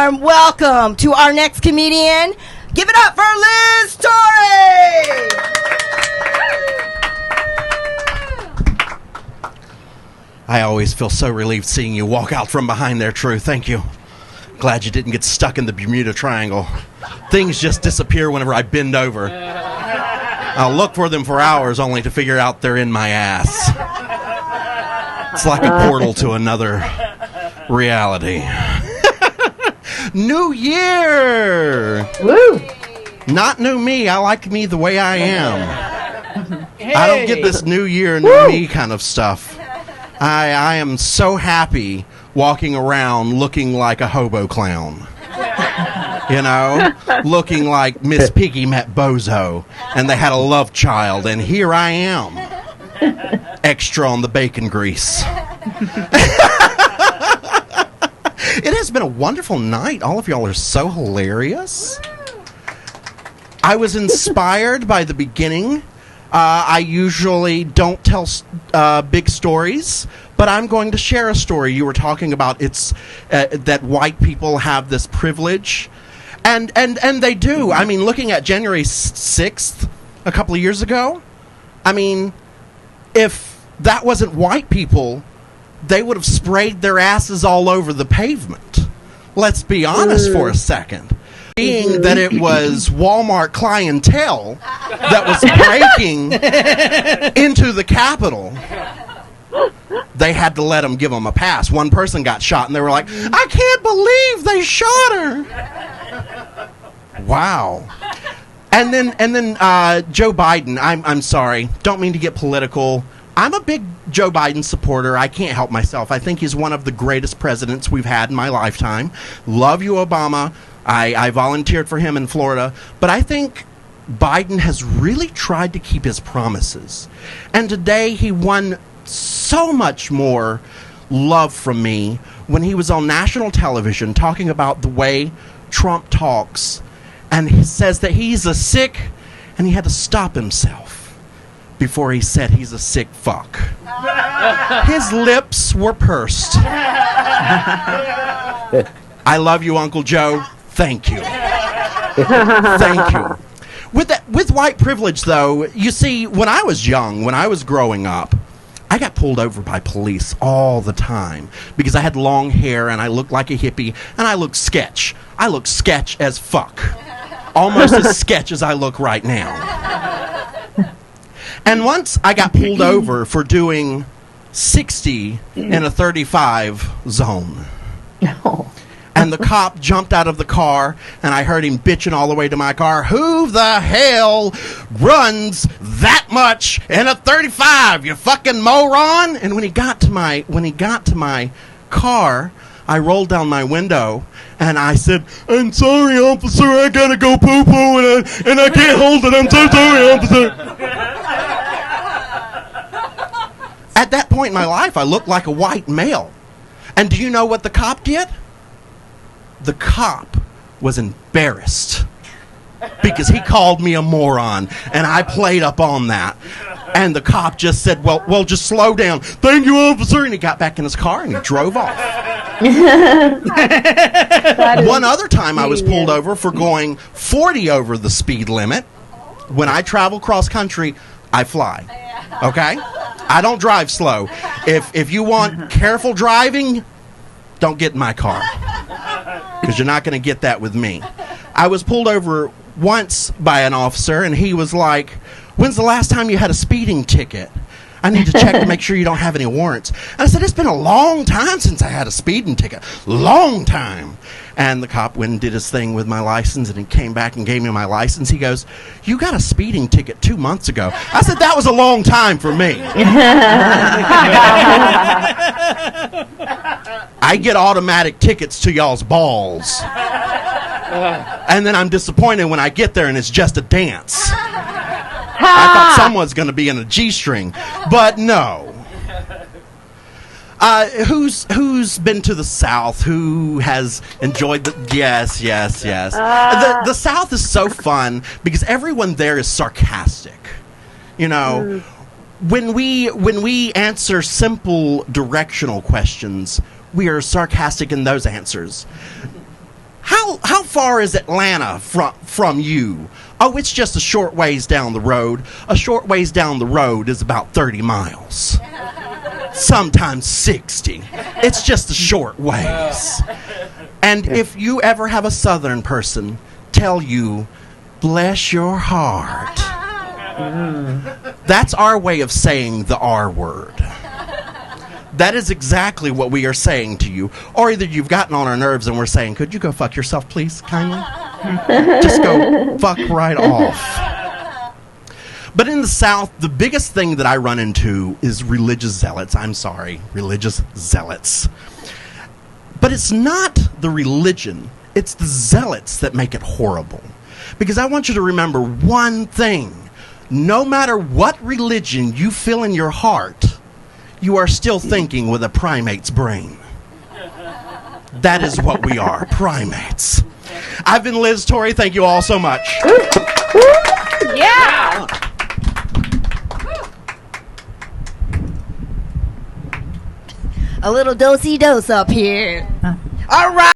warm welcome to our next comedian. Give it up for Lyz Tory! I always feel so relieved seeing you walk out from behind there, True. Thank you. Glad you didn't get stuck in the Bermuda Triangle. Things just disappear whenever I bend over. I'll look for them for hours only to figure out they're in my ass. It's like a portal to another reality. New year! Woo! Not new me. I like me the way I am. Hey. I don't get this new year, new me kind of stuff. I am so happy walking around looking like a hobo clown. You know, looking like Miss Piggy met Bozo, and they had a love child, and here I am, extra on the bacon grease. It has been a wonderful night. All of y'all are so hilarious. I was inspired by the beginning. I usually don't tell big stories, but I'm going to share a story. You were talking about that white people have this privilege, and they do. I mean, looking at January 6th a couple of years ago, I mean, if that wasn't white people, they would have sprayed their asses all over the pavement. Let's be honest for a second. Being that it was Walmart clientele that was breaking into the Capitol, they had to let them give them a pass. One person got shot, and they were like, I can't believe they shot her. Wow. And then Joe Biden, I'm sorry, don't mean to get political. I'm a big Joe Biden supporter. I can't help myself. I think he's one of the greatest presidents we've had in my lifetime. Love you, Obama. I volunteered for him in Florida. But I think Biden has really tried to keep his promises. And today he won so much more love from me when he was on national television talking about the way Trump talks. And he says that he's a sick, and he had to stop himself before he said he's a sick fuck. His lips were pursed. I love you, Uncle Joe. Thank you. Thank you. With white privilege, though, you see, when I was young, when I was growing up, I got pulled over by police all the time because I had long hair and I looked like a hippie and I looked sketch. I looked sketch as fuck. Almost as sketch as I look right now. And once I got pulled over for doing 60 in a 35 zone. And the cop jumped out of the car, and I heard him bitching all the way to my car. Who the hell runs that much in a 35, you fucking moron? And when he got to my car, I rolled down my window, and I said, I'm sorry, officer, I gotta go poo-poo, and I can't hold it. I'm so sorry, officer. At that point in my life, I looked like a white male. And do you know what the cop did? The cop was embarrassed because he called me a moron, and I played up on that. And the cop just said, well, just slow down. Thank you, officer. And he got back in his car and he drove off. One other time I was pulled over for going 40 over the speed limit. When I travel cross country, I fly. Okay? I don't drive slow. If you want careful driving, don't get in my car, because you're not going to get that with me. I was pulled over once by an officer, and he was like, when's the last time you had a speeding ticket? I need to check to make sure you don't have any warrants. And I said, it's been a long time since I had a speeding ticket. Long time. And the cop went and did his thing with my license, and he came back and gave me my license. He goes, you got a speeding ticket 2 months ago. I said, that was a long time for me. I get automatic tickets to y'all's balls. And then I'm disappointed when I get there and it's just a dance. I thought someone's going to be in a G-string, but no. Who's been to the South? Who has enjoyed the... Yes. The South is so fun because everyone there is sarcastic. You know, when we answer simple directional questions, we are sarcastic in those answers. far is Atlanta from you? Oh, it's just a short ways down the road. A short ways down the road is about 30 miles. Sometimes 60. It's just a short ways. And if you ever have a Southern person tell you, bless your heart, that's our way of saying the R word. That is exactly what we are saying to you. Or either you've gotten on our nerves and we're saying, could you go fuck yourself, please, kindly? Just go fuck right off. But in the South, the biggest thing that I run into is religious zealots. I'm sorry, religious zealots. But it's not the religion, it's the zealots that make it horrible. Because I want you to remember one thing. No matter what religion you feel in your heart, you are still thinking with a primate's brain. That is what we are, primates. I've been Lyz Tory. Thank you all so much. Yeah. A little dosey-dose up here. All right.